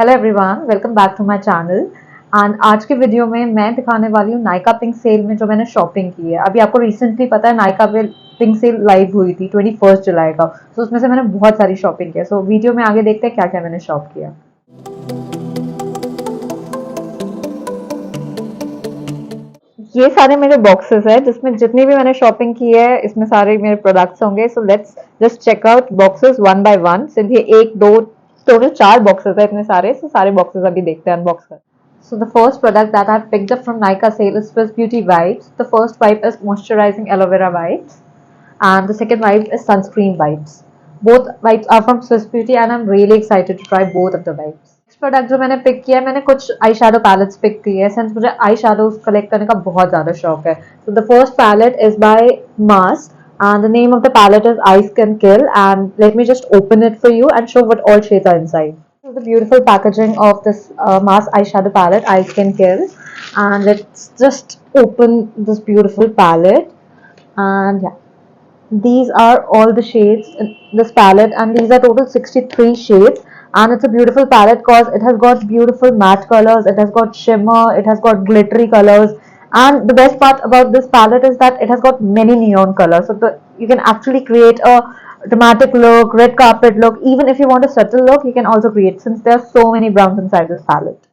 Hello everyone, welcome back to my channel. And आज के video में मैं दिखाने वाली हूँ नायका पिंक सेल में जो मैंने शॉपिंग की है। अभी आपको रिसेंटली पता है नायका पिंक सेल लाइव हुई थी 21 जुलाई का। तो उसमें से मैंने बहुत सारी शॉपिंग की है। सो वीडियो में आगे देखते हैं क्या क्या मैंने शॉप किया। ये सारे मेरे बॉक्सेस है जिसमें जितनी भी मैंने शॉपिंग की है इसमें सारे मेरे प्रोडक्ट्स होंगे। So let's just check out boxes one by one. Since ये एक दो टोटल 4 बॉक्सेस है इतने सारे। सो सारे बॉक्सेस अभी देखते हैं अनबॉक्स कर। So the first product that I picked up from Nykaa sale is Swiss Beauty wipes. The first wipe is moisturizing aloe vera wipes, and the second wipe is sunscreen wipes. Both wipes are from Swiss Beauty, and I'm really excited to try both of the wipes. Next product जो मैंने pick किया है, मैंने कुछ eye shadow pallets pick किए हैं since मुझे आई shadows collect करने का बहुत ज़्यादा शौक है. So the first palette is by Mars, and the name of the palette is Ice Can Kill. And let me just open it for you and show what all shades are inside. This is the beautiful packaging of this Mars eyeshadow palette, Ice Can Kill. And let's just open this beautiful palette. And yeah, these are all the shades in this palette, and these are total 63 shades. And it's a beautiful palette because it has got beautiful matte colors, it has got shimmer, it has got glittery colors. And the best part about this palette is that it has got many neon colors, so you can actually create a dramatic look, red carpet look. Even if you want a subtle look, you can also create, since there are so many browns inside this palette.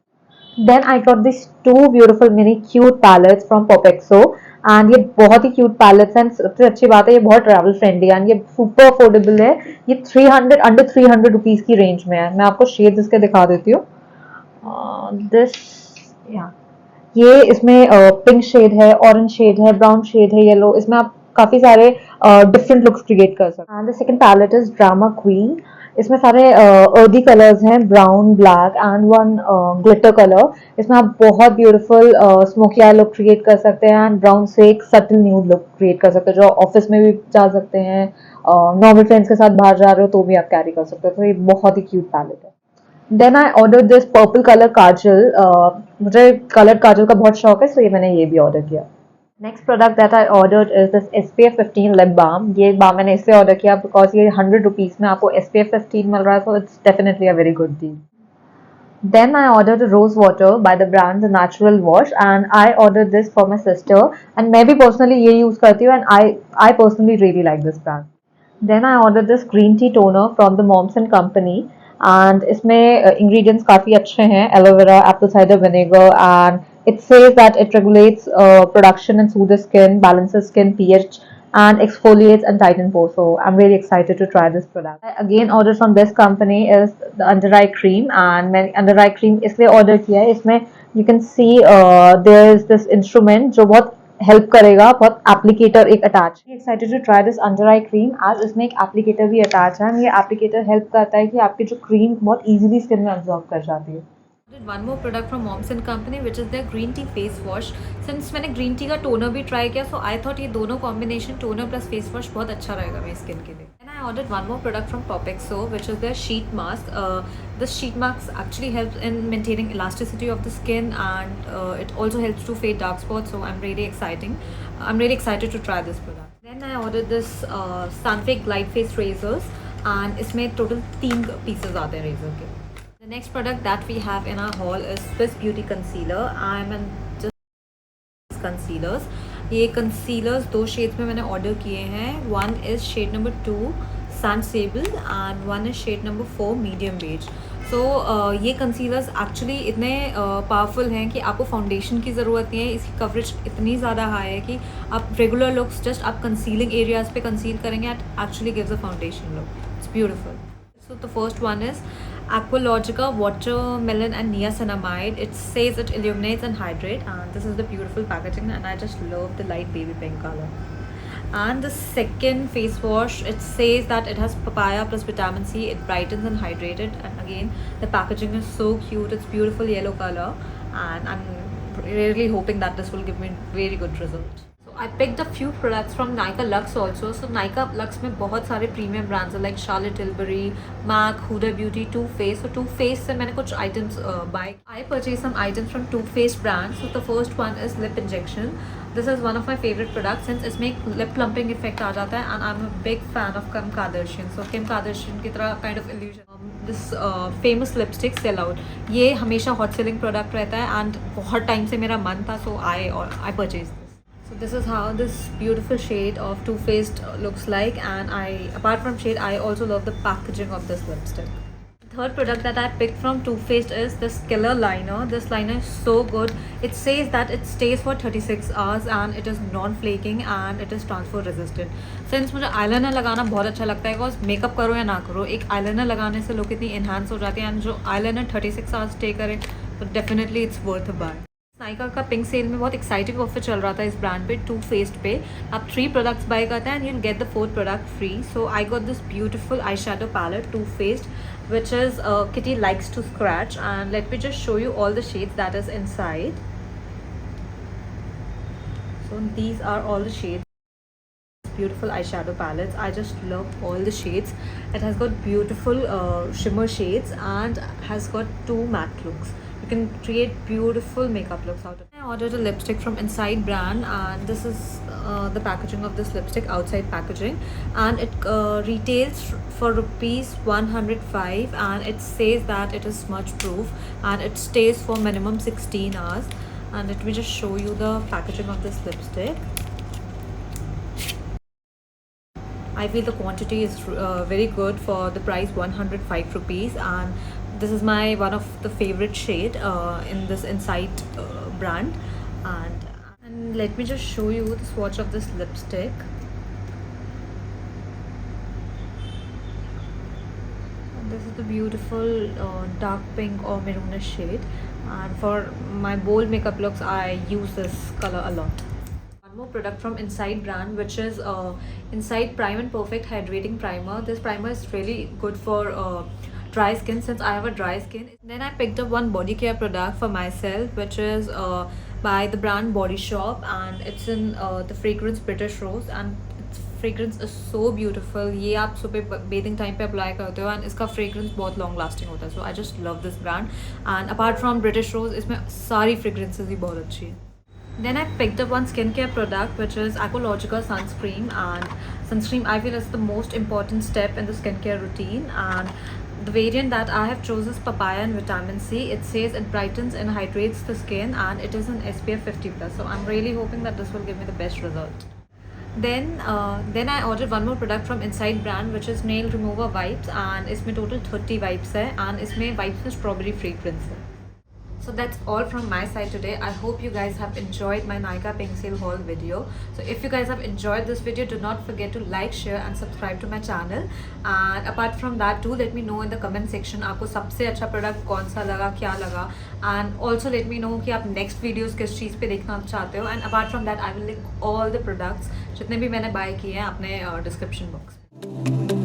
Then I got these two beautiful mini cute palettes from Popexo. And ये बहुत ही cute pallets हैं। सबसे अच्छी बात है ये बहुत ट्रैवल फ्रेंडली है एंड ये सुपर अफोर्डेबल है। ये 300 अंडर 300 रुपीज की रेंज में है। मैं आपको शेड्स इसके दिखा देती हूँ। दिस या ये इसमें पिंक शेड है, ऑरेंज शेड है, ब्राउन शेड है, येलो। इसमें आप काफी सारे डिफरेंट लुक्स क्रिएट कर सकते हैं। And the second palette is drama queen. इसमें सारे अर्दी कलर्स हैं, brown, black and one glitter colour. इसमें आप बहुत beautiful smoky eye look create कर सकते हैं एंड ब्राउन से एक सटल न्यूड लुक क्रिएट कर सकते हैं, जो ऑफिस में भी जा सकते हैं। नॉर्मल फ्रेंड्स के साथ बाहर जा रहे हो तो भी आप कैरी कर सकते हो। तो ये बहुत ही क्यूट पैलेट है। Then I order this purple colour kajal. मुझे कलर काजल का बहुत शौक है, सो ये मैंने ये भी ऑर्डर किया। Next product that I ordered is this SPF 15 lip balm. ये बाम मैंने इसलिए ऑर्डर किया बिकॉज ये 100 रुपीज में आपको SPF 15 मिल रहा है, so it's definitely a very good deal. Then I ordered a rose water by the brand The Natural Wash, and I ordered this for my sister. And मैं भी personally ये use करती हूँ and I personally really like this brand. Then I ordered this green tea toner from the Moms and Company, and इसमें ingredients काफ़ी अच्छे हैं, aloe vera, apple cider vinegar, and it says that it regulates production and soothes skin, balances skin pH, and exfoliates and tightens pores. So I'm really excited to try this product. I again ordered from this company is the under eye cream, and मैंने under eye cream इसलिए order किया है। इसमें you can see there is this instrument जो बहुत help करेगा, बहुत applicator एक attach. Excited to try this under eye cream आज इसमें एक एप्लीकेटर भी अटैच है। ये एप्लीकेटर हेल्प करता है कि आपकी जो क्रीम बहुत इजीली स्किन में अब्जॉर्ब कर जाती है। One more product from Moms and Company, which is their green tea face wash. Since मैंने green tea का toner भी try किया, so I thought ये दोनों combination toner plus face wash बहुत अच्छा रहेगा मेरी skin के लिए. And I ordered one more product from Popexo, which is their sheet mask. This sheet mask actually helps in maintaining elasticity of the skin, and it also helps to fade dark spots. So I'm really excited to try this product. Then I ordered this Sunfake Glide Face razors, and इसमें total 3 pieces आते हैं razor के. The next product that we have in our haul is Swiss Beauty concealer. I'm in just concealers. ये concealers 2 shades में मैंने order किए हैं. One is shade number 2 Sand Sable and one is shade number 4 Medium Beige. So ये concealers actually इतने powerful हैं कि आपको foundation की ज़रूरत नहीं है। इसकी coverage इतनी ज़्यादा high है कि आप regular looks just आप concealing areas पे conceal करेंगे and actually gives a foundation look. It's beautiful. So the first one is Aqualogica Watermelon and Niacinamide. It says it illuminates and hydrates, and this is the beautiful packaging, and I just love the light baby pink color. And the second face wash, it says that it has papaya plus vitamin C. It brightens and hydrated, and again the packaging is so cute. It's beautiful yellow color, and I'm really hoping that this will give me very good results. So I picked a few products from Nykaa Luxe also. So Nykaa Luxe में बहुत सारे premium brands हैं like Charlotte Tilbury, MAC, Huda Beauty, Too Faced. So Too Faced से मैंने कुछ items buy. I purchased some items from Too Faced brand. So the first one is lip injection. This is one of my favorite products since इसमें एक lip plumping effect आ जाता है and I'm a big fan of Kim Kardashian. So Kim Kardashian की तरह kind of illusion. This famous lipstick sell out. ये हमेशा hot selling product रहता है and बहुत time से मेरा मन था so I purchased this. So this is how this beautiful shade of Too Faced looks like, and apart from shade, I also love the packaging of this lipstick. Third product that I picked from Too Faced is this killer liner. This liner is so good. It says that it stays for 36 hours and it is non-flaking and it is transfer resistant. Since मुझे eyeliner लगाना बहुत अच्छा लगता है because makeup करो या ना करो एक eyeliner लगाने से look इतनी enhance हो जाती है and जो eyeliner 36 hours stay करे तो definitely it's worth a buy. Nykaa का पिंक सेल में बहुत एक्साइटिंग ऑफर चल रहा था इस ब्रांड पे टू फेस्ड पे आप 3 प्रोडक्ट्स बाय करते हैं and you will get the 4th product free so I got this beautiful eye shadow palette Too Faced which is kitty likes to scratch and let me just show you all the shades that is inside so these are all the shades beautiful eyeshadow palettes. I just love all the shades. It has got beautiful shimmer shades and has got 2 matte looks. You can create beautiful makeup looks out of it. I ordered a lipstick from Inside brand and this is the packaging of this lipstick, outside packaging, and it retails for rupees 105 and it says that it is smudge proof and it stays for minimum 16 hours. And let me just show you the packaging of this lipstick. I feel the quantity is very good for the price 105 rupees and this is my one of the favorite shade in this Inside brand and let me just show you the swatch of this lipstick. And this is the beautiful dark pink or maroonish shade and for my bold makeup looks I use this color a lot. More product from Inside brand which is Inside Prime and Perfect Hydrating Primer. This primer is really good for dry skin since I have a dry skin. Then I picked up one body care product for myself which is by the brand Body Shop and it's in the fragrance British Rose and its fragrance is so beautiful. ये आप सुबह bathing time पे apply करते हो and इसका fragrance बहुत long lasting होता है so I just love this brand and apart from British Rose इसमें सारी fragrances ही बहुत अच्छी है. Then I picked up one skincare product which is Ecologica sunscreen and sunscreen I feel is the most important step in the skincare routine and the variant that I have chosen is papaya and vitamin C. It says it brightens and hydrates the skin and it is an SPF 50+ so I'm really hoping that this will give me the best result. Then I ordered one more product from Inside brand which is nail remover wipes and इसमें total 30 wipes है and इसमें wipes में strawberry fragrance है. So that's all from my side today. I hope you guys have enjoyed my Nykaa pink sale haul video. So if you guys have enjoyed this video, do not forget to like, share and subscribe to my channel. And apart from that, do let me know in the comment section आपको सबसे अच्छा product कौन सा लगा, क्या लगा. And also let me know कि आप next videos किस चीज़ पे देखना चाहते हो. And apart from that, I will link all the products जितने भी मैंने buy किए हैं अपने description box में.